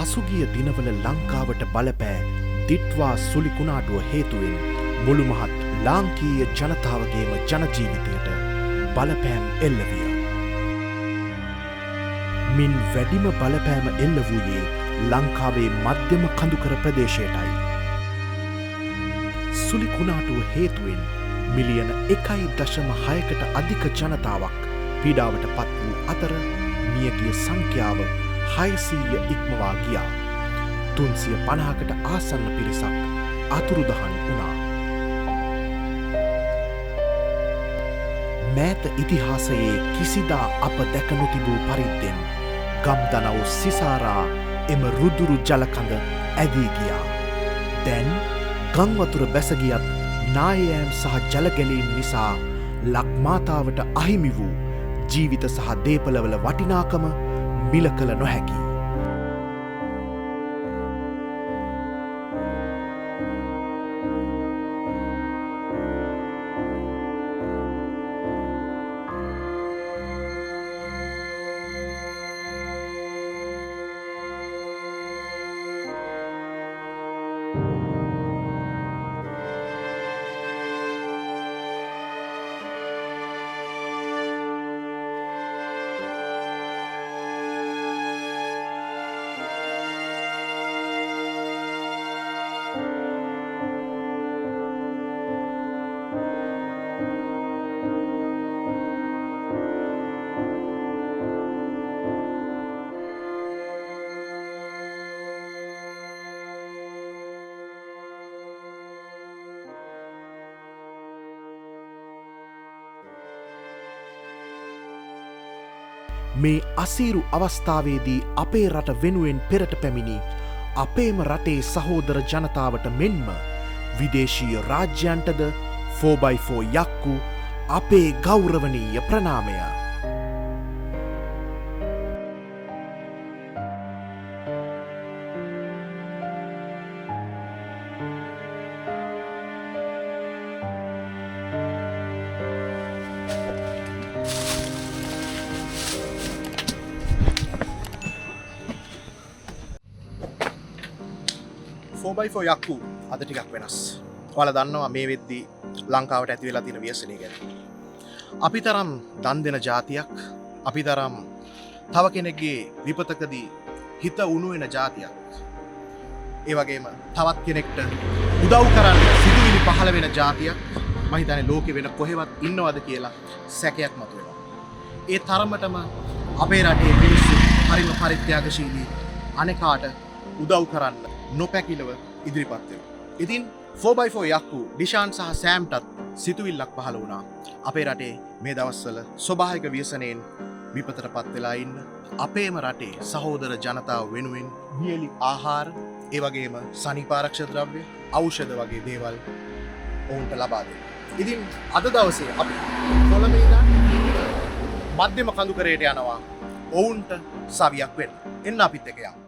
පසුගිය දිනවල ලංකාවට බලපෑ දිට්වා සුළි කුණාටුව හේතුවෙන් මුළුමහත් ලාංකීය ජනතාවගේම ජනජීවිතයට බලපෑම් එල්ල විය. මින් වැඩිම බලපෑම එල්ල වූයේ ලංකාවේ මධ්‍යම කඳුකර ප්‍රදේශයටයි. සුළි කුණාටුව හේතුවෙන් මිලියන 1.6කට අධික ජනතාවක් පීඩාවට පත් වූ අතර මියගිය සංඛ්‍යාව 600 ඉක්මවා ගියා. 350කට ආසන්න පිරිසක් අතුරුදහන් වුණා. මෑත ඉතිහාසයේ කිසිදා අප දැක නොතිබූ පරිද්දෙන් ගම්දනව් සිසාරා එම රුදුරු ජලකඳ ඇදී ගියා. දැන් ගංවතුර බැසගියත් නායෑම් සහ ජලගැලීම් නිසා ලක්මාතාවට අහිමි වූ ජීවිත සහ දේපලවල වටිනාකම මිල කළ නොහැකි. මේ අසීරු අවස්ථාවේදී අපේ රට වෙනුවෙන් පෙරට පැමිණි අපේම රටේ සහෝදර ජනතාවට මෙන්ම විදේශීය රාජ්‍යයන්ටද 4x4 යක්කු අපේ ගෞරවනීය ප්‍රණාමය. ෆෝබයිෆෝ යක්කු අද ටිකක් වෙනස්. ඔයාලා දන්නවා මේ වෙද්දී ලංකාවට ඇති වෙලා තියෙන ව්‍යසනය ගැන. අපි තරම් දන් දෙන ජාතියක්, අපි තරම් තව කෙනෙක්ගේ විපතකදී හිත උණු වෙන ජාතියක්. ඒ වගේම තවත් කෙනෙක්ට උදව් කරන්න සිදුවිලි පහළ වෙන ජාතියක් මම හිතන්නේ ලෝකෙ වෙන කොහෙවත් ඉන්නවද කියලා සැකයක් මතුවෙනවා. ඒ තරමටම අපේ රටේ මිනිස්සු හරිම පරිත්‍යාගශීලී, අනෙකාට උදව් කරන්න නොපැකිලව ඉදිරිපත් වෙනවා. ඉතින් 4x4 යක්කු ඩිෂාන් සහ සෑම්ටත් සිතුවිල්ලක් පහළ වුණා. අපේ රටේ මේ දවස්වල ස්වභාවික ව්‍යසනයෙන් විපතට පත් වෙලා ඉන්න අපේම රටේ සහෝදර ජනතාව වෙනුවෙන් වියලි ආහාර, ඒ වගේම සනීපාරක්ෂක ද්‍රව්‍ය, ඖෂධ වගේ දේවල් ඔවුන්ට ලබා දෙන්න. ඉතින් අද දවසේ අපි කොළඹ ඉඳන් මධ්‍යම කඳුකරයට යනවා ඔවුන්ට සවියක් වෙන්න. එන්න අපිත් එක්ක යමු.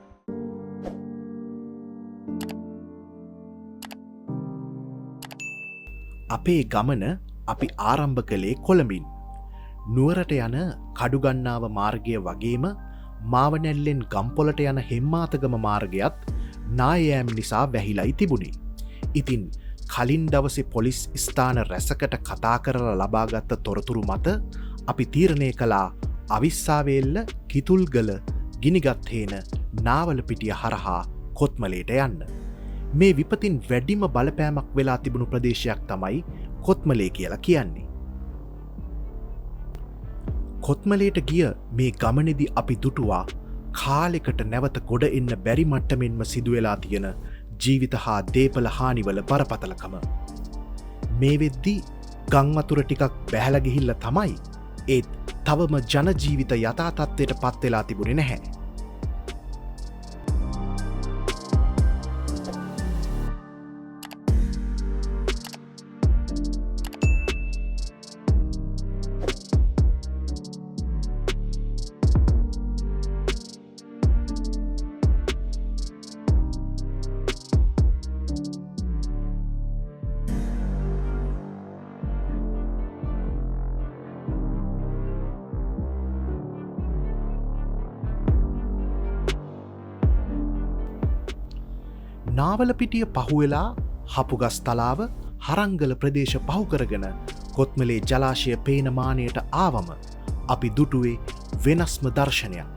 අපේ ගමන අපි ආරම්භ කළේ කොළඹින්. නුවරට යන කඩුගන්නාව මාර්ගය වගේම මාවනැල්ලෙන් ගම්පොලට යන හෙම්මාතගම මාර්ගයත් නායෑම් නිසා වැහිලයි තිබුණේ. ඉතින් කලින් දවසේ පොලිස් ස්ථාන රැසකට කතා කරලා ලබාගත්ත තොරතුරු මත අපි තීරණය කළා අවිස්සාවේල්ල කිතුල්ගල ගිනිගත්හේන නාවලපිටිය හරහා කොත්මලේට යන්න. මේ විපතින් වැඩිම බලපෑමක් වෙලා තිබුණු ප්‍රදේශයක් තමයි කොත්මලේ කියලා කියන්නේ. කොත්මලේට ගිය මේ ගමනේදී අපි දුටුවා කාලෙකට නැවත ගොඩ එන්න බැරි මට්ටමින්ම සිදුවෙලා තියෙන ජීවිත හා දේපල හානිවල බරපතලකම. මේ වෙද්දී ගංවතුර ටිකක් බැහැලා ගිහිල්ලා තමයි, ඒත් තවම ජනජීවිත යථා තත්ත්වයට පත් වෙලා තිබුණේ නැහැ. නාවලපිටිය පහුවෙලා හපුගස් තලාව හරංගල ප්‍රදේශ පහුකරගෙන කොත්මලේ ජලාශය පේන මානයට ආවම අපි දුටුවේ වෙනස්ම දර්ශනයක්.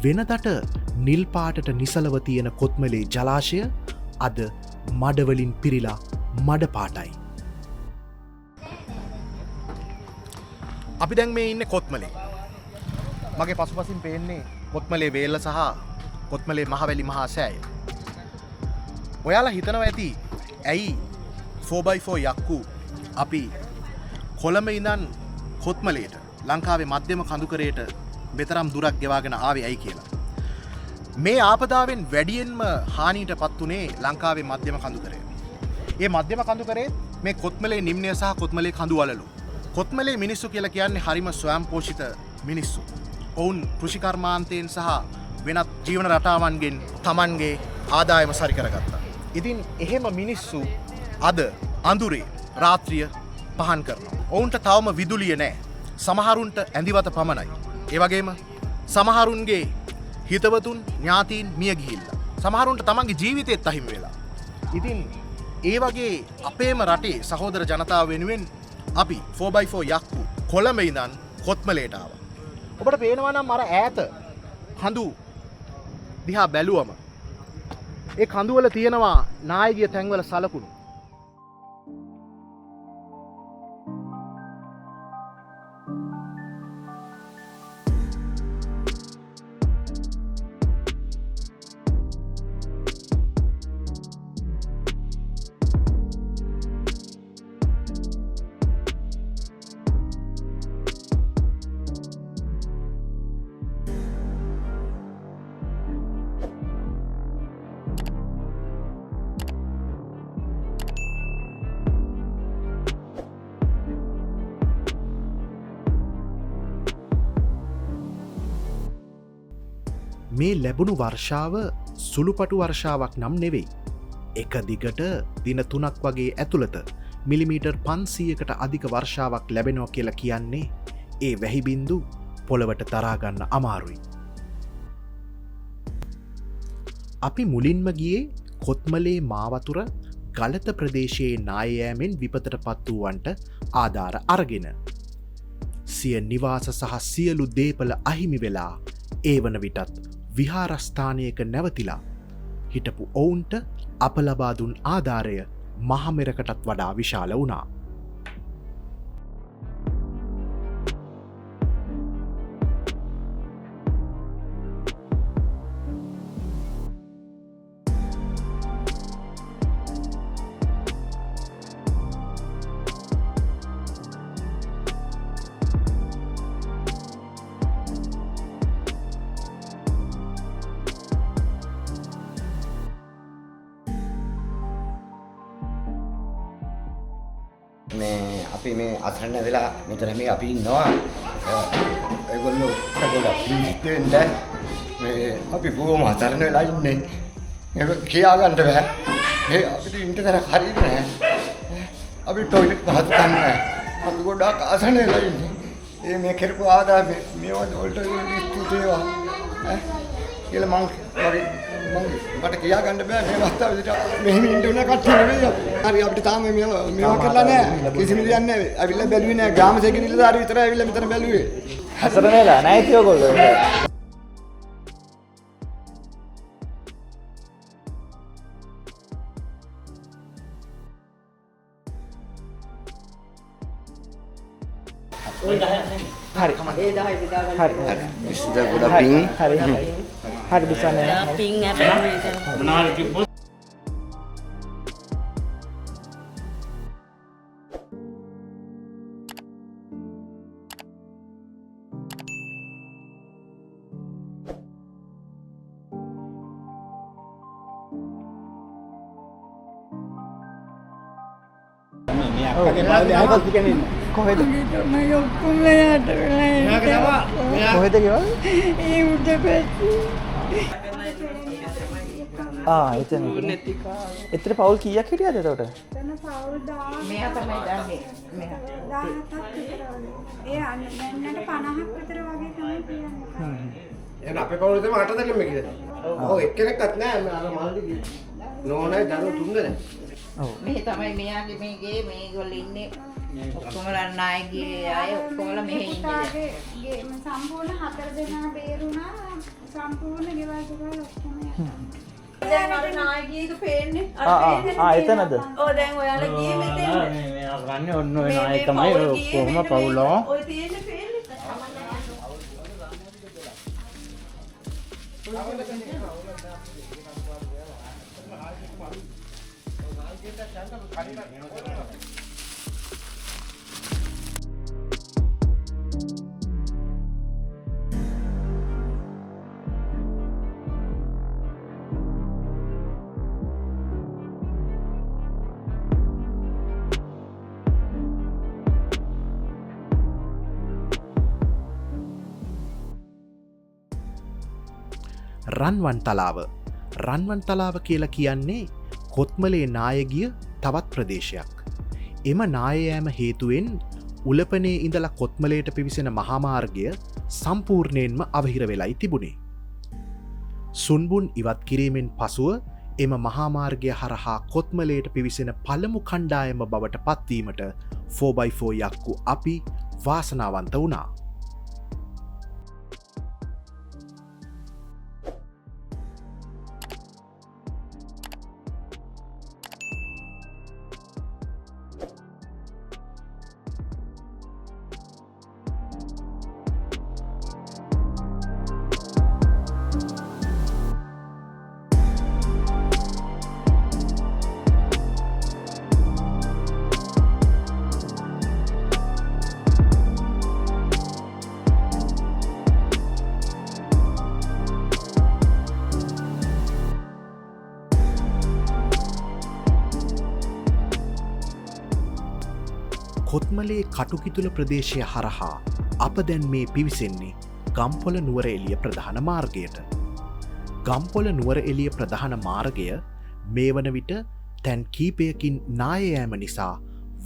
වෙනදට නිල්පාටට නිසලව තියෙන කොත්මලේ ජලාශය අද මඩවලින් පිරිලා මඩපාටයි. අපි දැන් මේ ඉන්නේ කොත්මලේ. මගේ පසුපසින් පේන්නේ කොත්මලේ වේල්ල සහ කොත්මලේ මහවැලි මහා සෑය. ඔයාලා හිතනවා ඇති ඇයි 4x4 යක්කු අපි කොළඹ ඉඳන් කොත්මලේට ලංකාවේ මධ්‍යම කඳුකරයට මෙතරම් දුරක් ගෙවාගෙන ආවේ ඇයි කියලා. මේ ආපදාවෙන් වැඩියෙන්ම හානියට පත් වුණේ ලංකාවේ මධ්‍යම කඳුකරය. මේ මධ්‍යම කඳුකරේ මේ කොත්මලේ නිම්නය සහ කොත්මලේ කඳුවලලු. කොත්මලේ මිනිස්සු කියලා කියන්නේ හරිම ස්වයංපෝෂිත මිනිස්සු. ඔවුන් කෘෂිකර්මාන්තයෙන් සහ වෙනත් ජීවන රටාවන්ගෙන් Tamanගේ ආදායම සරි කරගත්තා. ඉතින් එහෙම මිනිස්සු අද අඳුරේ රාත්‍රිය පහන් කරනවා. ඔවුන්ට තවම විදුලිය නැහැ. සමහරුන්ට ඇඳිවත පමණයි. ඒ වගේම සමහරුන්ගේ හිතවතුන් ඥාතීන් මිය ගිහිල්ලා. සමහරුන්ට තමන්ගේ ජීවිතේත් අහිමි වෙලා. ඉතින් ඒ වගේ අපේම රටේ සහෝදර ජනතාව වෙනුවෙන් අපි 4x4 යක්කු කොළඹ ඉඳන් කොත්මලේට ආවා. ඔබට පේනවා නම් අර ඈත කඳු දිහා බැලුවම ඒ කඳු වල තියෙනවා නායකීය තැන්වල සලකුණු. මේ ලැබුණු වර්ෂාව සුළුපටු වර්ෂාවක් නම් නෙවෙයි. එක දිගට දින 3ක් වගේ ඇතුළත මිලිමීටර් 500කට අධික වර්ෂාවක් ලැබෙනවා කියලා කියන්නේ ඒ වැහිබින්දු පොළවට දරාගන්න අමාරුයි. අපි මුලින්ම ගියේ කොත්මලේ මාවතුර ගලත ප්‍රදේශයේ නායෑමෙන් විපතට පත් වූවන්ට ආධාර අරගෙන. සිය නිවාස සහ සියලු දේපල අහිමි වෙලා ඒ වන විටත් විහාරස්ථානයක නැවතිලා හිටපු ඔවුන්ට අප ලබා දුන් ආධාරය මහමෙරකටත් වඩා විශාල වුණා. මේ අපි මේ අසරණ වෙලා මෙතන මේ අපි ඉන්නවා. ඒගොල්ලෝ පිළිස්සෙන්ද මේ අපි බොහොම අසරණ වෙලා ඉන්නේ. ඒක කියා ගන්න බෑ. මේ අපිට ඉන්න තැන හරියන්නේ නැහැ. අපි ටොයිලට් පහත් ගන්න. අපි ගොඩක් අසරණ වෙලා ඉන්නේ. මේ කරපු ආදායම මේවත් වලට ස්තුතියවා. කියලා මට කියා ගන්න බෑ මේ අවස්ථාවේදී මෙහෙම ඉන්න උන කට්ටිය නෙවෙයි. හරි අපිට තාම මේවා කරලා නැහැ. කිසිම දෙයක් නැහැ. අවිල්ල බැලුවේ නැහැ. ග්‍රාම සේක නිලධාරී විතරයි අවිල්ල මෙතන බැලුවේ. හසරන වෙලා නැහැ ඒගොල්ලෝ. හරි. ඒ 10 විදා ගන්න. හරි. ඉස්සර ගොඩක් පිං. හරි. හරි බිසන්නේ. පිං අපේ මොනවාරි කිව්වොත් කොහෙද? මම ඔක්කොම යට වෙලා කොහෙද ගෙවල්? ඒ උඩ පැත්තේ. එතන. එතන පවුල් කීයක් හිටියද එතකොට? එතන පවුල් 10 මෙයා තමයි දන්නේ. මෙයා 17ක් විතර වගේ. ඒ අන්නන්නට 50ක් විතර වගේ තමයි කියන්නේ. එහෙනම් අපේ පවුලේ තමයි 8 දෙනෙක් මේ කියලා. ඔව් එක්කෙනෙක්වත් නැහැ අර මල්ලි. නෝනයි දරුවෝ තුන්දෙනා. ඔව්. මෙහි තමයි මෙයාගේ මේගේ මේගොල්ලෝ ඉන්නේ ඔක්කොමලා නායකගේ අය ඔක්කොමලා මෙහි ඉන්නේ. පුතාගේ සම්පූර්ණ 4 දෙනා බේරුණා. සම්පූර්ණ ගෙවල් දොරවල් ඔක්කොම යනවා. දැන් අර නායකයෙක් පේන්නේ එතනද? ඔව් දැන් ඔයාලා ගියේ මෙතෙන් මේ ගන්නේ ඔන්න ඔය නායක තමයි කොහොම පවුලෝ. ඔය තියෙන්නේ පේන්නේ රන්වන් තලාව රන්වන් තලාව කියලා කියන්නේ කොත්මලේ නායගිය තවත් ප්‍රදේශයක්. එම නායයෑම හේතුවෙන් උලපනේ ඉඳලා කොත්මලේට පිවිසෙන මහාමාර්ගය සම්පූර්ණයෙන්ම අවහිර වෙලයි තිබුණේ. සුන්බුන් ඉවත් කිරීමෙන් පසුව එම මහාමාර්ගය හරහා කොත්මලේට පිවිසෙන පළමු කණ්ඩායම බවට පත්වීමට 4x4 යක්කු අපි වාසනාවන්ත වුණා. කොත්මලේ කටුකිතුල ප්‍රදේශය හරහා අප දැන් මේ පිවිසෙන්නේ ගම්පොල නුවර එළිය ප්‍රධාන මාර්ගයට. ගම්පොල නුවර එළිය ප්‍රධාන මාර්ගය මේ වන විට තැන් කීපයකින් නායයෑම නිසා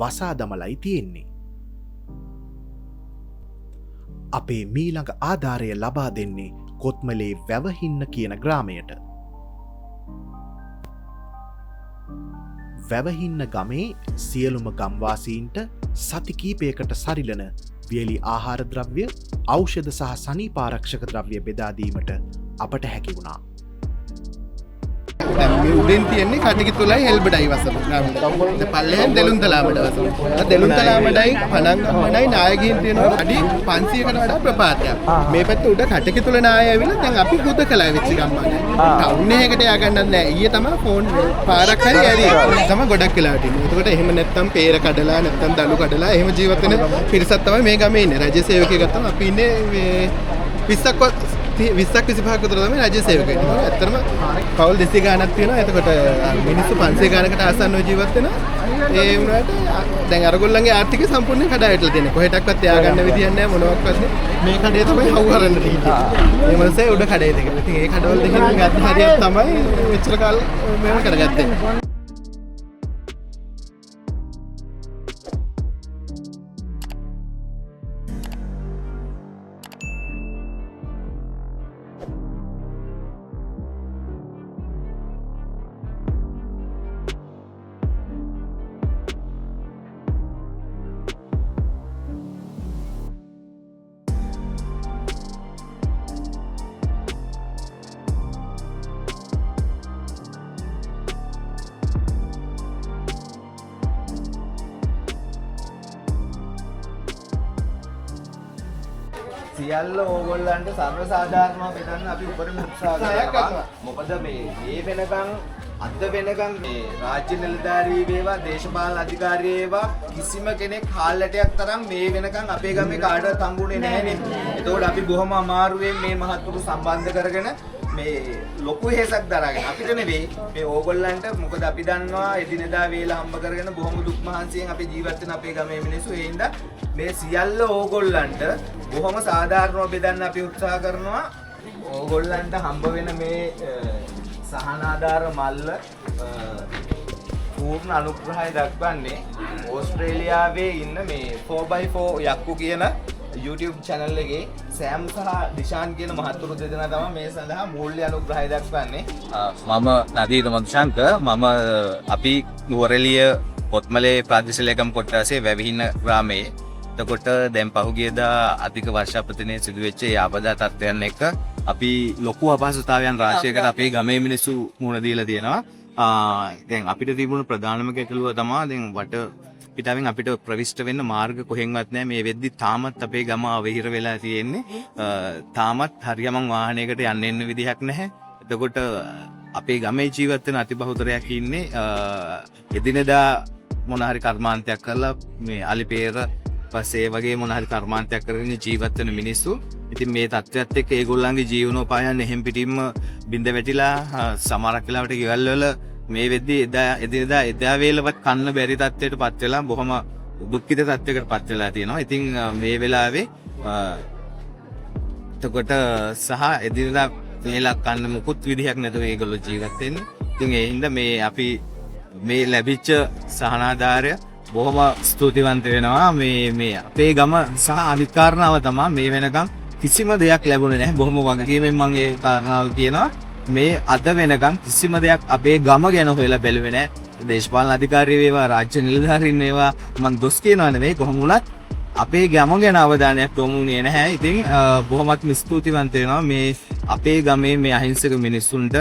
වසා දමලයි තියෙන්නේ. අපේ මීළඟ ආධාරය ලබා දෙන්නේ කොත්මලේ වැවහින්න කියන ග්‍රාමයට. වැවහින්න ගමේ සියලුම ගම්වාසීන්ට සති කීපයකට සරිලන වියලි ආහාර ද්‍රව්‍ය ඖෂධ සහ සනීපාරක්ෂක ද්‍රව්‍ය බෙදාදීමට අපට හැකි වුණා. උඩින් තියෙන්නේ කටකිතුලයි හෙල්බඩයි වසම ග්‍රාමයේ. පල්ලෙහෙන් දෙලුන්තලාමඩ වසම. දෙලුන්තලාමඩයි පනංගම්මඩයි නායකයින් තියෙනවා අඩි 500කට වඩා ප්‍රපාතයක්. මේ පැත්ත උඩ කටකිතුල නාය ඇවිල්ලා දැන් අපි හුදකලා වෙච්ච ගම්මානේ. ටවුන් එකකට ය아가න්නත් නෑ. ඊයේ තමයි ෆෝන් පාරක් හරි ඇරි. තමයි ගොඩක් වෙලාවට ඉන්නේ. එතකොට එහෙම නැත්තම් peer කඩලා නැත්තම් දලු කඩලා එහෙම ජීවත් වෙන පිරිසක් තමයි මේ ගමේ ඉන්නේ. රජ සේවකයෙක් ගත්තම අපි ඉන්නේ මේ 20ක් 25ක විතර තමයි රාජ්‍ය සේවකයෝ. ඇත්තටම පවුල් 200 ගාණක් තියෙනවා. එතකොට මිනිස්සු 500 ගාණකට ආසන්නව ජීවත් වෙනවා. ඒ වුණාට දැන් අරගොල්ලන්ගේ ආර්ථිකය සම්පූර්ණයෙන් කඩාවැටලා තියෙනවා. කොහෙටවත් තියාගන්න විදියක් නැහැ මොනවත් නැහැ. මේ කඩේ තමයි හවුහරන්න තියෙන්නේ. මේ මොනසේ උඩ කඩේ දෙක. ඉතින් ඒ කඩවල දෙකෙන් ගත්ත හරියක් තමයි මෙච්චර කාල මේව කරගත්තේ. සියල්ල ඕගොල්ලන්ට සර්ව සාධාරණව බෙදන්න අපි උපරිම උත්සාහ කරනවා. මොකද මේ වෙනකන් අද වෙනකන් මේ රාජ්‍ය නිලධාරී වේවා දේශපාලන අධිකාරී වේවා කිසිම කෙනෙක් හාල්ලටයක් තරම් මේ වෙනකන් අපේ ගමේ කාටවත් හම්බුනේ නැහැනේ. ඒතකොට අපි බොහොම අමාරුවෙන් මේ මහත්තුරු සම්බන්ධ කරගෙන මේ ලොකු හේසක් දරාගෙන අපිට නෙවෙයි මේ ඕගොල්ලන්ට මොකද අපි දන්නවා එදිනෙදා වේලා හම්බ කරගෙන බොහොම දුක් මහන්සියෙන් අපි ජීවත් වෙන අපේ ගමේ මිනිස්සු ඒ හින්දා මේ සියල්ල ඕගොල්ලන්ට බොහොම සාධාරණව බෙදන්න අපි උත්සාහ කරනවා. ඕගොල්ලන්ට හම්බ වෙන මේ සහනාධාර මල්ල පූර්ණ අනුග්‍රහය දක්වන්නේ ඕස්ට්‍රේලියාවේ ඉන්න මේ 4x4 යක්කු කියන YouTube channel එකේ සෑම් සහ දිශාන් කියන මහත්තුරු දෙදෙනා තමයි මේ සඳහා මූල්‍ය අනුග්‍රහය දක්වන්නේ. මම නදීර මදුශංක මම අපි නුවරඑළිය පොත්මලේ ප්‍රාදේශීය ලේකම් කොට්ටාසේ වැවිහින ග්‍රාමයේ එතකොට දැන් පහුගියදා අධික වර්ෂාපතනයේ සිදුවෙච්ච ඒ ආපදා තත්ත්වයන් එක්ක අපි ලොකු අපහසුතාවයන් රාශියකට අපේ ගමේ මිනිස්සු මුහුණ දීලා තියෙනවා. දැන් අපිට තිබුණු ප්‍රධානම ගැටලුව තමයි දැන් වට පිටවෙන් අපිට ප්‍රවිෂ්ඨ වෙන්න මාර්ග කොහෙන්වත් නැහැ. මේ වෙද්දි තාමත් අපේ ගම අවහිර වෙලා තියෙන්නේ. තාමත් හරියමං වාහනයකට යන්න එන්න විදිහක් නැහැ. එතකොට අපේ ගමේ ජීවත් වෙන අතිබහුතරයක් ඉන්නේ එදිනෙදා මොන හරි කර්මාන්තයක් කරලා මේ අලිපේර පස්සේ වගේ මොන හරි කර්මාන්තයක් කරගෙන ජීවත් වෙන මිනිස්සු. ඉතින් මේ තත්ත්වයට එක්ක ඒගොල්ලන්ගේ ජීවනෝපායන් එහෙම් පිටින්ම බිඳ වැටිලා සමහරක් වෙලාවට ගෙවල් වල මේ වෙද්දි එදා වේලවත් කන්න බැරි තත්ත්වයට පත් වෙලා බොහොම දුක්ඛිත තත්ත්වයකට පත් වෙලා තියෙනවා. ඉතින් මේ වෙලාවේ එතකොට සහ එදිනදා වේලක් කන්න මුකුත් විදිහක් නැතුව ඒගොල්ලෝ ජීවත් වෙන්නේ. ඉතින් ඒ හින්දා මේ අපි මේ ලැබිච්ච සහනාධාරය බොහොම ස්තුතිවන්ත වෙනවා. මේ අපේ ගම සහ අනිත් කාරණාව තමයි මේ වෙනකම් කිසිම දෙයක් ලැබුණේ නැහැ. බොහොම වගකීමෙන් මම ඒ කාරණාව කියනවා. මේ අද වෙනකම් කිසිම දෙයක් අපේ ගම ගැන හොයලා බැලුවේ නැහැ. දේශපාලන අධිකාරිය වේවා රාජ්‍ය නිලධාරීන් වේවා මම දොස් කියනවා නෙවෙයි කොහොම වුණත් අපේ ගම ගැන අවධානයක් යොමුුනේ නැහැ. ඉතින් බොහොමත් ස්තුතිවන්ත වෙනවා මේ අපේ ගමේ මේ අහිංසක මිනිස්සුන්ට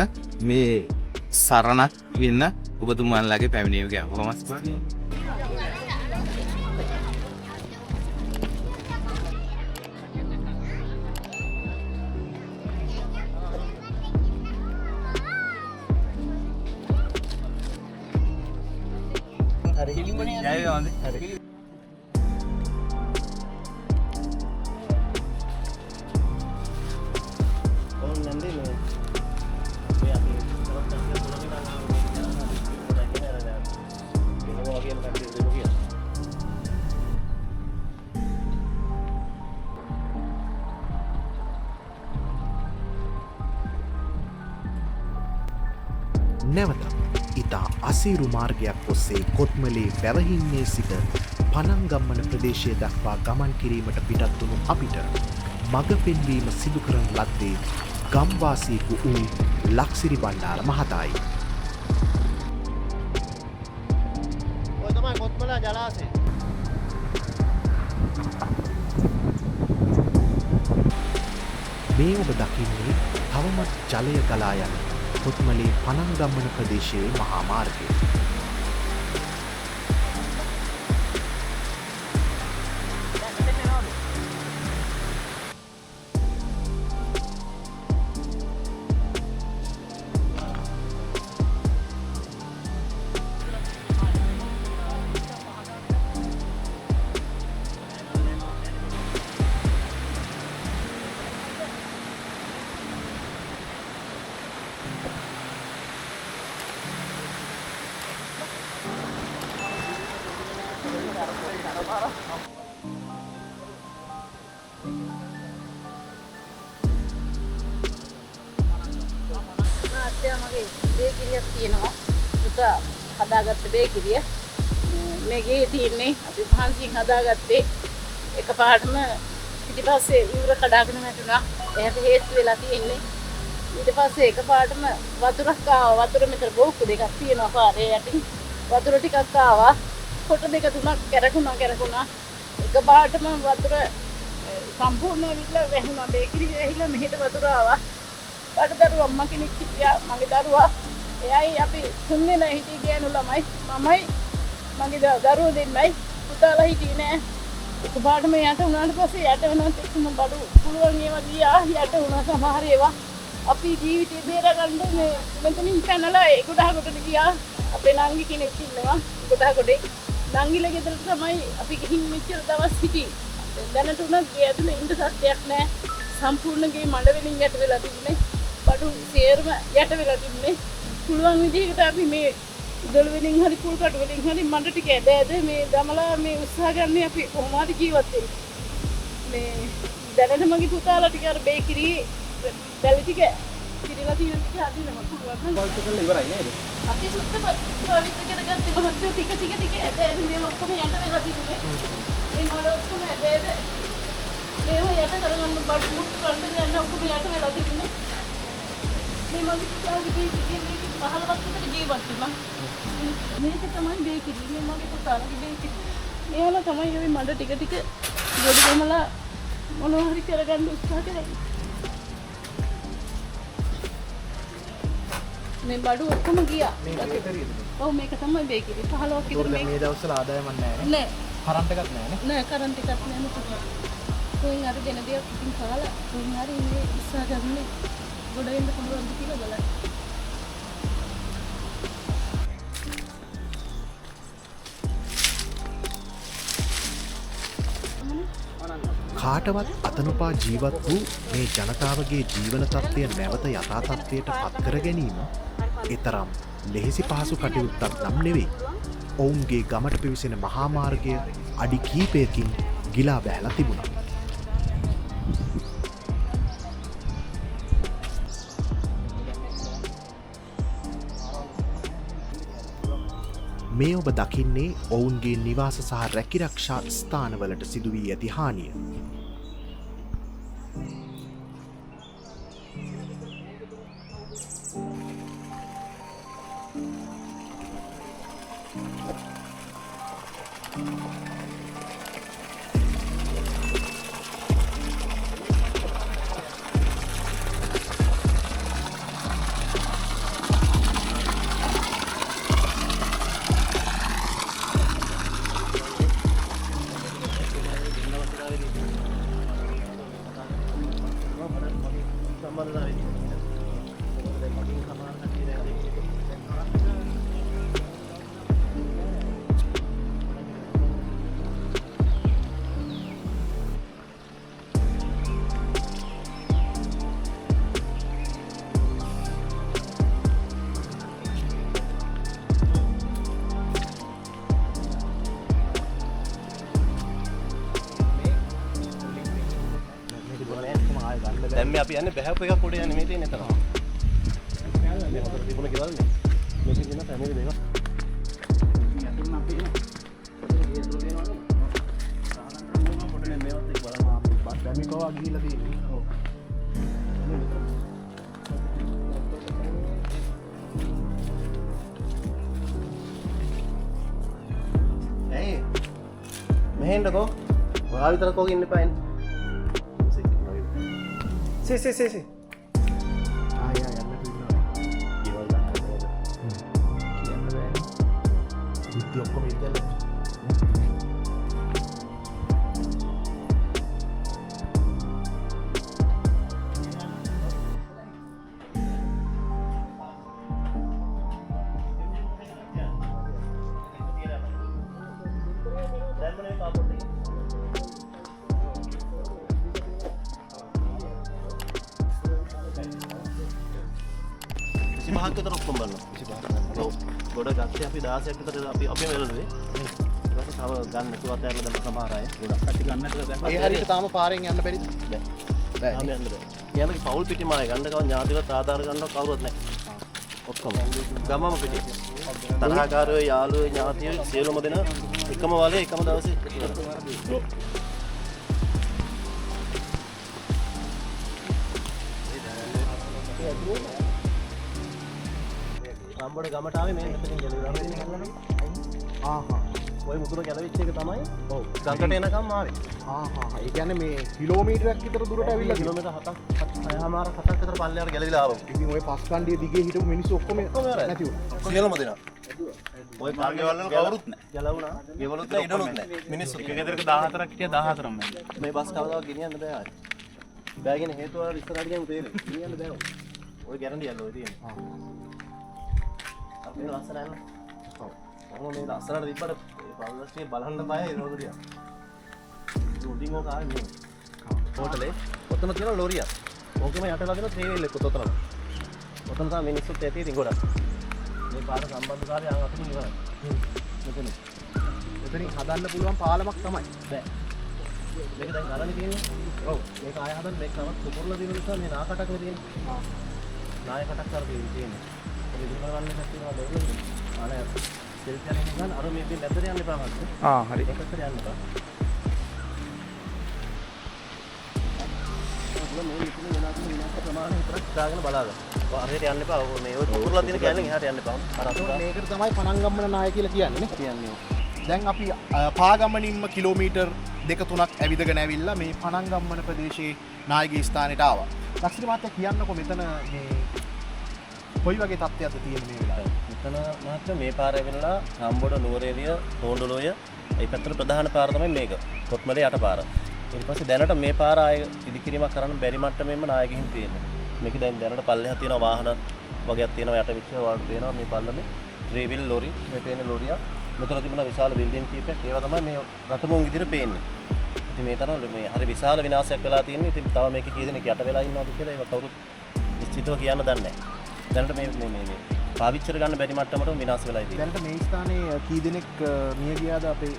මේ සරණක් වෙන්න ඔබතුමාලගේ පැමිණීම ගැන බොහොමත් ස්තුතියි. නැවත ඉතා අසීරු මාර්ගයක් ඔස්සේ කොත්මලේ වැවහින්නේ සිට පනංගම්මන ප්‍රදේශය දක්වා ගමන් කිරීමට පිටත් වුණු අපිට මඟ පෙන්වීම සිදු කරන ලද්දේ ගම්වාසීකු වූ ලක්සිරි බණ්ඩාර මහතායි. ඔය තමයි කොත්මලා ජලාශය. මේ ඔබ දකින්නේ තවමත් ජලය ගලා යන කොත්මලේ පනංගම්මන ප්‍රදේශයේ මහා මාර්ගය. මගේ බේකිරියක් තියෙනවා. පුතා හදාගත්ත බේකිරිය. මේ ගේ තියෙන්නේ අපි පහන්සියෙන් හදාගත්තේ එකපාරටම පිටිපස්සේ ඉවුර කඩාගෙන වැටුණා. එයාට හේතු වෙලා තියෙන්නේ. ඊට පස්සේ එකපාරටම වතුරක් ආවා. වතුර මෙතන බෝක්කු දෙකක් තියෙනවා පාරේ යටින්. වතුර ටිකක් ආවා. කොට දෙක තුනක් කැරකුණා. එකපාරටම වතුර සම්පූර්ණ විදිහට වැහුණා. බේකිරිය ඇහිලා මෙහෙට වතුර ආවා. බඩදරුවා අම්මා කෙනෙක් හිටියා මගේ දරුවා. එයයි අපි තුන් දෙනා හිටියේ ගෑනු ළමයි. මමයි මගේ දරුවෝ දෙන්නයි. පුතාලා හිටියේ නෑ. එකපාරටම යට වුණාට පස්සේ යට වෙනත් එක්කම බඩු පුළුවන් ඒවා ගියා. යට වුණා සමහර ඒවා. අපි ජීවිතේ බේරගන්න මේ මෙතනින් පැනලා ඒ ගොඩකට ගියා. අපේ නංගි කෙනෙක් ඉන්නවා ගොඩකොඩේ. නංගිලා ගෙදර තමයි අපි ගිහින් මෙච්චර දවස් හිටියේ. දැනට උනත් ගේ ඇතුලේ ඉන්න සත්‍යයක් නෑ. සම්පූර්ණ ගේ මඩ වලින් යට වෙලා තිබුණේ. බඩු සේරම යට වෙලා තිබුණේ. පුළුවන් විදිහකට අපි මේ දොළ වලින් හරි කුල් කටු වලින් හරි මඩ ටික ඇද මේ දමලා මේ උත්සාහ ගන්න අපි කොහොමද ජීවත් වෙන්නේ. මේ දැනට මගේ පුතාලා ටික අර බේකිරි දැලි ටික කිරිලා තියෙන ටික අදිනවා පුළුවන්. බල්ට් කරලා ඉවරයි නේද? අපි සුත්ත සර්විස් එකට ගත්තේ මහත්තු ටික ඇද මේ ඔක්කොම යට වෙලා තිබුණේ. මේ මඩ ඔක්කොම ඇද කරගන්න බඩ මුට්ටු කරන්න යන්න ඔක්කොම යට වෙලා තිබුණේ. මේ මගේ පුතාගේ බේකිරි පහලවත් විතර ජීවත් වුණා. මේක තමයි බේකිරි. මේ මගේ පුතාගේ බේකිරි. ඒවල තමයි ওই මඩ ටික ටික ගොඩ ගමලා මොනවා හරි කරගන්න උත්සාහ කරන්නේ. මේ බඩු ඔක්කොම ගියා. ඔව් මේක තමයි බේකිරි. 15ක් විතර මේක. මේ දවස්වල ආදායමක් නැහැ නෑ. කරන්ට් එකක් නැහැ නේ. නෑ කරන්ට් එකක් නෑ මොකද. කොහෙන් හරි දෙන දේක් ඉතින් කාලා කොහෙන් හරි මේ ඉස්සා ගන්නේ ගොඩ වෙන්න පුළුවන්ද කියලා බලන්න. කාටවත් අතනොපා ජීවත් වූ මේ ජනතාවගේ ජීවන තත්ත්වය නැවත යථා තත්ත්වයට පත්කර ගැනීම එතරම් ලෙහෙසි පහසු කටයුත්තක් නම් නෙවෙයි. ඔවුන්ගේ ගමට පිවිසෙන මහාමාර්ගය අඩි කීපයකින් ගිලා බැහැලා තිබුණා. මේ ඔබ දකින්නේ ඔවුන්ගේ නිවාස සහ රැකිරක්ෂා ස්ථානවලට සිදුවී ඇති හානිය. දැන් මේ අපි යන්නේ බහැප් එකක් උඩ යන්නේ මේ තියෙන එතන. මේ හතර තිබුණ ගෙවල් නේ. මේකේ තියෙන ෆැමිලි දෙකක්. යටින් අපි එන. ඒ දුර දෙනවනේ. සාහනන්තර මොනවා පොඩනේ මේවත් එක්ක බලන්න. බැමිකෝවා ගිහිල්ලා තියෙන්නේ. ඔව්. ඇයි? මෙහෙන්නකෝ. ඔයා විතර කෝක ඉන්න එපා එන්න. Sí. පහක් විතර ඔක්කොම බලනවා. ඔව්. ගොඩ ගත්තේ අපි 16ක් විතර අපි අපේ වෙලුවේ. ඊට පස්සේ තව ගන්න නැතුව අතහැරලා දැම්ම සමහර අය. ගොඩක් කටි ගන්න නැතුව දැම්මා. ඒ හරියට තාම පාරෙන් යන්න බැරිද? බෑ. තාම යන්න බෑ. යන්නේ පවුල් පිටිම ආය ගන්න කව ඥාතිවත් ආධාර ගන්නව කවුරුත් නැහැ. ඔක්කොම ගමම පිටි. තරහකාරයෝ යාළුවෝ ඥාතියෝ සියලුම දෙනා එකම වලේ එකම දවසේ ඉවරයි. සම්බඩ ගමට ආවේ මේ මෙතනින් ගැලවිලා. ආහා. ඔය මුතුර ගැලවිච්ච එක තමයි. ඔව්. ගඟට එනකම් ආවේ. ආහා. ඒ කියන්නේ මේ කිලෝමීටරයක් විතර දුරට ඇවිල්ලා කිලෝමීටර් 7ක් විතර පල්ලෙහාට ගැලවිලා ආවා. ඉතින් ওই පස් කණ්ඩිය දිගේ හිටපු මිනිස්සු ඔක්කොම නැති වුණා. සියලුම දෙනා. ඔය පාර ගෙවල් වල කවුරුත් නැහැ. ගැලවුණා. ගෙවලුත් නැහැ ඉඩලුත් නැහැ. මිනිස්සු එක ගෙදරක 14ක් හිටියා 14ම මැද. මේ බස් කවදාවත් ගෙනියන්න බෑ ආයි. බෑගෙන හේතුව වල ඉස්සරහට ගියම තේරෙන්නේ. ගෙනියන්න බෑ. ඔය ගැරන්ටි යන්න ඔය තියෙන්නේ. අපි ලස්සන යන්න. ඔව්. මොකද මේ ලස්සනට තිබ්බට ඒ පෞද්ගලිකයේ බලන්න බයයි ඒ ලෝරිය. උඩින් ඕක ආවේ නේ. හෝටලේ ඔතන තියෙන ලෝරිය. ඕකෙම යටලා දෙන ට්‍රේල් එකක් ඔතන. ඔතන තමයි මිනිස්සුත් ඇති ඉතින් ගොඩක්. මේ පාර සම්බන්ධතාවය අතුරින් ඉවරයි. මෙතන. එතනින් හදන්න පුළුවන් පාලමක් තමයි. බෑ. මේක දැන් ගලන්නේ තියෙන්නේ. ඔව්. මේක ආය හදන්න මේක තවත් කුපුරලා දින නිසා මේ නාකටක් නේ තියෙන්නේ. නායකටක් කර තියෙන්නේ. ඒක ඉදරවන්නේ නැතිව දෙවලුනේ. අනේ සෙල්ෆි එකක් ගන්න අර මේ මැදට යන්න එපා මත්. හරි. එකකට යන්න එපා. ඔබ මේ මෙතන වෙනවා කියන විනාශ ප්‍රමාණය විතරක් දාගෙන බලන්න. හරියට යන්න එපා. මේ ඔය පුපුරලා තියෙන කැලෙන් එහාට යන්න එපා. මේකට තමයි පනංගම්මන නාය කියලා කියන්නේ කියන්නේ. දැන් අපි පාගමනින්ම කිලෝමීටර් 2-3ක් ඇවිදගෙන ඇවිල්ලා මේ පනංගම්මන ප්‍රදේශයේ නායකගේ ස්ථානයට ආවා. ලක්ෂ්මී මහත්තයා කියන්නකෝ මෙතන මේ කොයි වගේ තත්ත්වයක්ද තියෙන්නේ මේ වෙලාවේ? මෙතන මහත්තයා මේ පාර ඇවිල්ලා රම්බොඩ නුවරඑළිය තෝන්ඩලෝය ඒ පැත්තට ප්‍රධාන පාර තමයි මේක. කොත්මලේ යට පාර. ඊට පස්සේ දැනට මේ පාර ආය ඉදිකිරීමක් කරන්න බැරි මට්ටමෙන්ම නායකහින් තියෙනවා. මේක දැන් දැනට පල්ලෙහා තියෙන වාහන වගේක් තියෙනවා යට විච්ච වාහන තියෙනවා මේ පල්ලමේ ත්‍රිවිල් ලොරි මේ පේන ලොරිය මෙතන තිබුණ විශාල බිල්ඩින් කීපයක් ඒවා තමයි මේ රතමුන් විදිහට පේන්නේ. ඉතින් මේ තරම් මේ හරි විශාල විනාශයක් වෙලා තියෙනවා. ඉතින් තව මේක කී දෙනෙක් යට වෙලා ඉන්නවද කියලා ඒක කවුරුත් නිශ්චිතව කියන්න දන්නේ නැහැ. දැනට මේ පාවිච්චි කරගන්න බැරි මට්ටමට විනාශ වෙලා ඉතින්. දැනට මේ ස්ථානයේ කී දෙනෙක් මිය ගියාද අපේ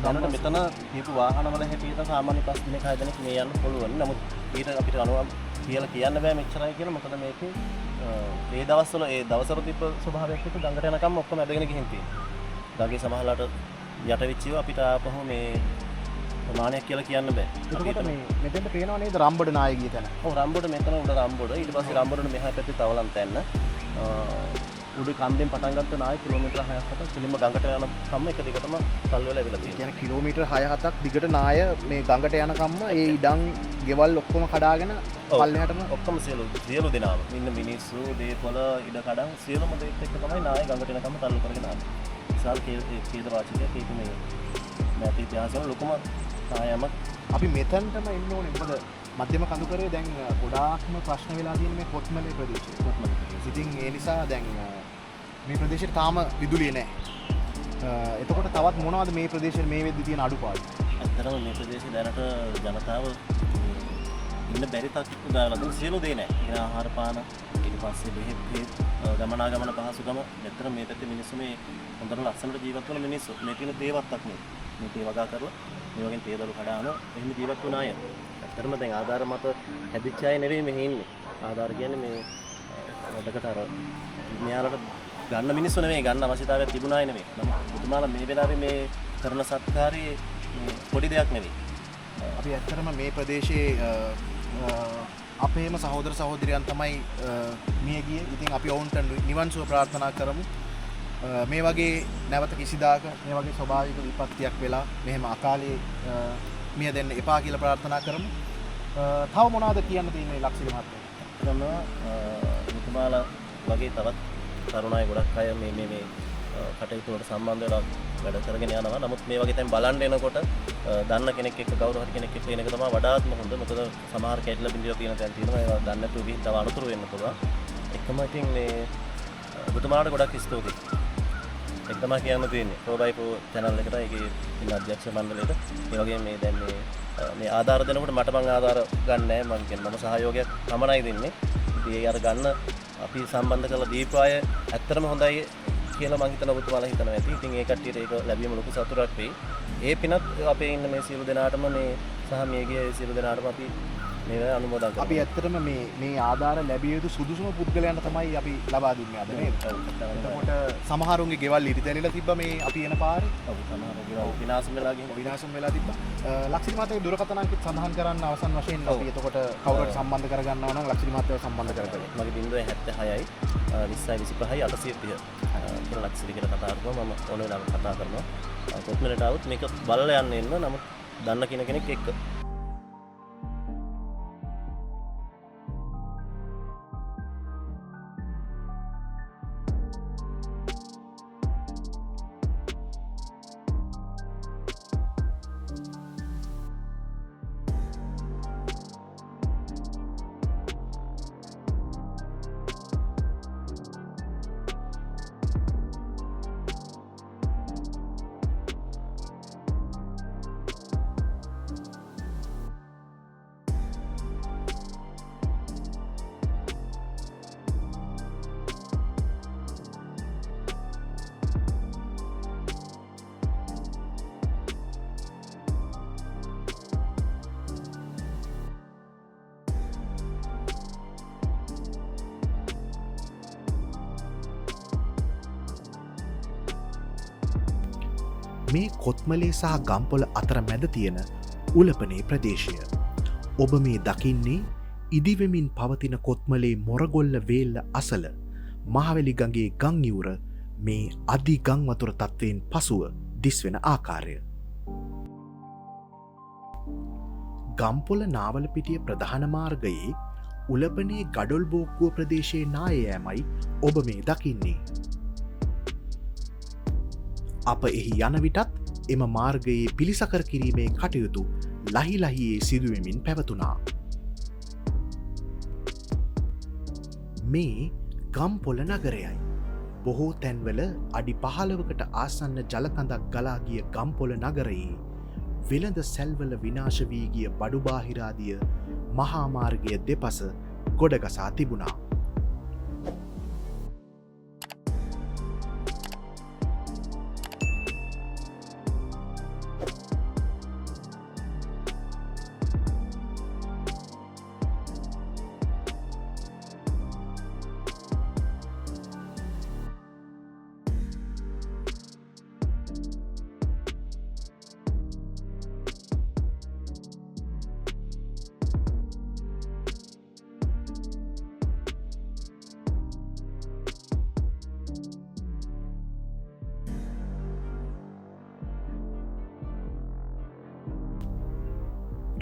දැනට මෙතන දීපු වාහනවල හැටියට සාමාන්‍ය 5 දිනක 6 දිනක මේ යන්න පුළුවන්. නමුත් ඊට අපිට අනුව කියලා කියන්න බෑ මෙච්චරයි කියලා. මොකද මේකේ ඒ දවස්වල ඒ දවසවල තිබ්බ ස්වභාවයක් එක්ක ගඟට යනකම් ඔක්කොම ඇදගෙන ගිහින් තියෙනවා. ගඟේ සමහරලාට යට වෙච්චිව අපිට ආපහු මේ ප්‍රමාණයක් කියලා කියන්න බෑ. එතකොට මේ මෙතෙන්ට පේනව නේද රම්බොඩ නායකගේ තැන? ඔව් රම්බොඩ මෙතන උඩ රම්බොඩ. ඊට පස්සේ රම්බොඩට මෙහා පැත්තේ තවලම් තැන්න. උඩ කන්දෙන් පටන් ගත්ත නාය කිලෝමීටර් 6-7ක් පිළිම ගඟට යන කම්ම එක දිගටම තල් වෙලා ඇවිල්ලා තියෙනවා. කියන්නේ කිලෝමීටර් 6-7ක් දිගට නාය මේ ගඟට යන කම්ම ඒ ඉඩම් ගෙවල් ඔක්කොම කඩාගෙන පල්ලෙහාටම ඔක්කොම සියලු දෙනාම ඉන්න මිනිස්සු දේපොළ ඉඩ කඩන් සියලුම දේත් එක්ක තමයි නාය ගඟට යන කම්ම තල්ලු කරගෙන ආවේ. විශාල කේද වාචිකයක් ඒක මේ නැති ඉතිහාසවල ලොකුම නායමක්. අපි මෙතනටම එන්න ඕනේ. මොකද මධ්‍යම කඳුකරේ දැන් ගොඩාක්ම ප්‍රශ්න වෙලා තියෙන මේ කොත්මලේ ප්‍රදේශය. ඉතින් ඒ නිසා දැන් මේ ප්‍රදේශයට තාම විදුලිය නැහැ. එතකොට තවත් මොනවද මේ ප්‍රදේශයේ මේ වෙද්දි තියෙන අඩුපාඩු? ඇත්තටම මේ ප්‍රදේශයේ දැනට ජනතාව ඉන්න බැරි තත්ත්වයක දාලා තියෙන සියලු දේ නැහැ. ඒ ආහාර පාන ඊට පස්සේ බෙහෙත් ගමනාගමන පහසුකම මෙතන මේ පැත්තේ මිනිස්සු මේ හොඳට ලස්සනට ජීවත් වෙන මිනිස්සු. මේ තියෙන තේවත්තක් නේ. මේ තේ වගා කරලා මේ වගේ තේදළු කඩාන එහෙම ජීවත් වුණ අය. ඇත්තටම දැන් ආධාර මත හැදිච්ච අය නෙවෙයි මෙහි ඉන්නේ. ආධාර කියන්නේ මේ වැඩකට අර මෙයාලට ගන්න මිනිස්සු නෙවෙයි ගන්න අවශ්‍යතාවයක් තිබුණ අය නෙවෙයි. නමුත් මුතුමාලා මේ වෙලාවේ මේ කරන සත්කාරයේ පොඩි දෙයක් නෙවෙයි. අපි ඇත්තටම මේ ප්‍රදේශයේ අපේම සහෝදර සහෝදරියන් තමයි මිය ගියේ. ඉතින් අපි ඔවුන්ට නිවන් සුව ප්‍රාර්ථනා කරමු. මේ වගේ නැවත කිසිදාක මේ වගේ ස්වභාවික විපත්තියක් වෙලා මෙහෙම අකාලේ මිය දෙන්න එපා කියලා ප්‍රාර්ථනා කරමු. තව මොනවද කියන්න තියෙන්නේ ලක්ෂ්මී මහත්මයා? තමයි මුතුමාලා වගේ තවත් තරුණ අය ගොඩක් අය මේ කටයුතු වලට සම්බන්ධ වෙලා වැඩ කරගෙන යනවා. නමුත් මේ වගේ තැන් බලන්න එනකොට දන්න කෙනෙක් එක්ක කවුරු හරි කෙනෙක් එක්ක එන එක තමයි වඩාත්ම හොඳ. මොකද සමහර කැඩිලා බින්දිලා තියෙන තැන් තියෙනවා. ඒවා දන්නේ නැතුව ගිහින් තව අනුතුරු වෙන්න පුළුවන්. එකම ඉතින් මේ ඔබතුමාට ගොඩක් ස්තුතියි. ඒක තමයි කියන්න තියෙන්නේ. 4x4 channel එකට ඒකේ ඉන්න අධ්‍යක්ෂ මණ්ඩලයට මේ වගේ මේ දැන් මේ ආධාර දෙනකොට මට මං ආධාර ගන්න නැහැ. මං කියන්නේ මම සහයෝගයක් තමයි දෙන්නේ. ඉතින් ඒ අර ගන්න අපි සම්බන්ධ කරලා දීපු අය ඇත්තටම හොඳයි කියලා මං හිතන ඔබතුමාලා හිතනවා ඇති. ඉතින් ඒ කට්ටියට ඒක ලැබීම ලොකු සතුටක් වෙයි. ඒ පිනත් අපේ ඉන්න මේ සියලු දෙනාටම මේ සහ මේගේ සියලු දෙනාටම අපි මේ අනුමෝදන් කරනවා. අපි ඇත්තටම මේ ආධාර ලැබිය යුතු සුදුසුම පුද්ගලයන්ට තමයි අපි ලබා දුන්නේ අද නේද? එතකොට සමහරුන්ගේ ගෙවල් ඉරිතැලිලා තිබ්බා මේ අපි එන පාරේ. ඔව් සමහර ගෙවල් විනාශ වෙලා තිබ්බා. ලක්ෂ්මී මහත්තයාගේ දුරකථන අංකෙත් සඳහන් කරන්න අවසන් වශයෙන් අපි එතකොට කවුරුහරි සම්බන්ධ කරගන්නවා නම් ලක්ෂ්මී මහත්තයාව සම්බන්ධ කරගන්න. මගේ 076යි 20යි 25යි 830 කියලා ලක්ෂ්මී කියලා කතා කරනවා. මම ඕන වෙලාවක කතා කරනවා. කොත්මලට આવුත් මේක බලලා යන්න එන්න. නමුත් දන්න කෙනෙක් එක්ක මේ කොත්මලේ සහ ගම්පොල අතර මැද තියෙන උලපනේ ප්‍රදේශය. ඔබ මේ දකින්නේ ඉදිවෙමින් පවතින කොත්මලේ මොරගොල්ල වේල්ල අසල මහවැලි ගඟේ ගංයවුර මේ අධි ගංවතුර තත්ත්වයෙන් පසුව දිස්වෙන ආකාරය. ගම්පොල නාවලපිටිය ප්‍රධාන මාර්ගයේ උලපනේ ගඩොල් බෝක්කුව ප්‍රදේශයේ නායයෑමයි ඔබ මේ දකින්නේ. අප එහි යන විටත් එම මාර්ගයේ පිළිසකර කිරීමේ කටයුතු ලහිලහියේ සිදුවමින් පැවතුනා. මේ ගම්පොල නගරයයි. බොහෝ තැන්වල අඩි 15කට ආසන්න ජලකඳක් ගලාගිය ගම්පොල නගරයේ වෙළඳ සැල්වල විනාශ වී ගිය බඩුබාහිරාදිය මහාමාර්ගය දෙපස ගොඩගසා තිබුණා.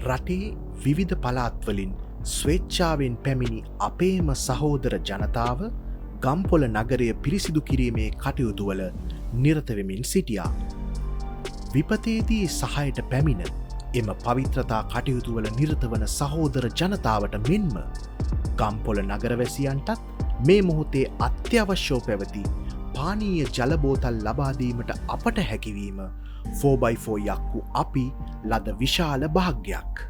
රටේ විවිධ පළාත්වලින් ස්වේච්ඡාවෙන් පැමිණි අපේම සහෝදර ජනතාව ගම්පොල නගරය පිරිසිදු කිරීමේ කටයුතුවල නිරතවෙමින් සිටියා. විපතේදී සහයට පැමිණ එම පවිත්‍රතා කටයුතුවල නිරතවන සහෝදර ජනතාවට මෙන්ම ගම්පොල නගරවැසියන්ටත් මේ මොහොතේ අත්‍යවශ්‍යෝ පැවති පානීය ජලබෝතල් ලබාදීමට අපට හැකිවීම 4x4 යක්කු අපි ලද විශාල භාග්‍යයක්.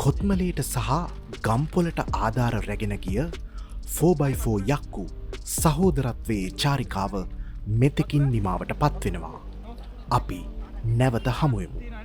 කොත්මලේට සහ ගම්පොලට ආධාර රැගෙන ගිය 4x4 යක්කු සහෝදරත්වයේ චාරිකාව මෙතෙකින් නිමාවට පත්වෙනවා. අපි නැවත හමුවෙමු.